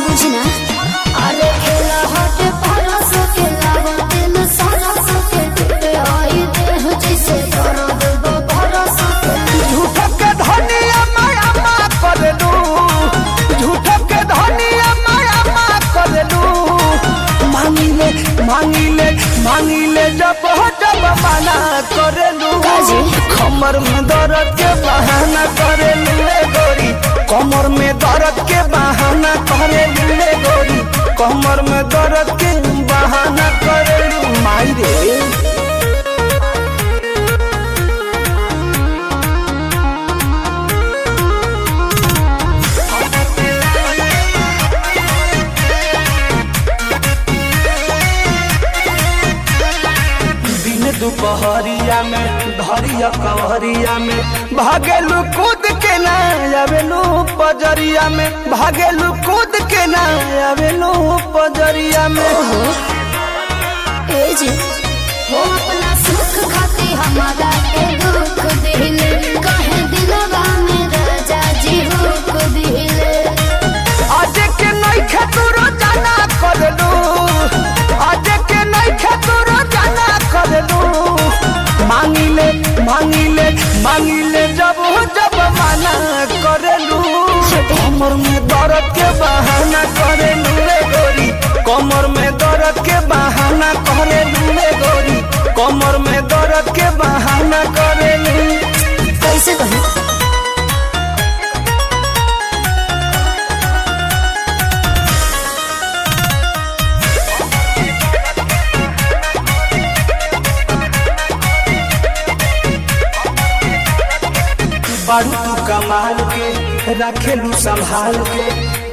बुझी ना। अरे खेला हट परस के लावा दिल सरस के टूटे आई देह जैसे दर्द बरस के। झूठ के धनिया माया मा कर लू, झूठ के धनिया माया मा कर लू। मांगिले मांगिले मांगिले जब जब मना करे लू। कमर में दर्द के बहाना करे ले गोरी, कमर में दर्द के बहाना करे ले गोरी, कमर में दर्द के बहाना करे लू। माई रे दुपहरिया में धरिया कवरिया में भागेलू कूद के ना आवेलू पजरिया में, भागेलू कूद के ना आवेलू पजरिया में। ए जी वो अपना सुख खाती हमारा के दुख दिले, कहे दिलवा में राजा जी हुक दिले। आज के नहीं खेतुरो जाना कर लू, आज के नहीं खेतुरो जाना कर लू। मांगिले मांगिले मांगिले जब जब मना करेलू। कमर में दर्द के बहाना करेलू रे गोरी, कमर में दर्द के बहाना करेलू रे गोरी, कमर में दर्द के बहाना करेलू। कैसे कहे बारू तू कमाल के रखेलू संभाल के,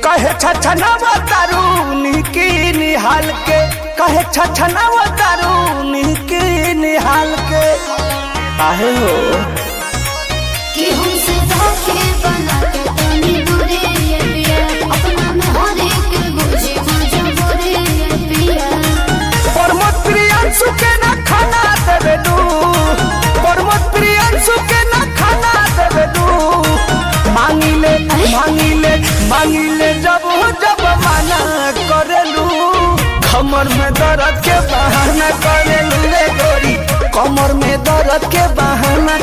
कहे छछनावा तारू निकी निहाल के, कहे छछनावा तारू निकी निहाल के। आहे हो कि हमसे धोखे बना के तनी दूरे ये पिया, अपना में हर एक बुझे मजबूरी ये पिया। परमत प्रियांशु के ना खाना देवेलू, परमत प्रियांशु के ना खाना देवेलू। मांगिले मांगिले मांगिले जब जब मना करेलू। कमर में दर्द के बहाना करेलू रे गोरी, कमर में दर्द के बहाना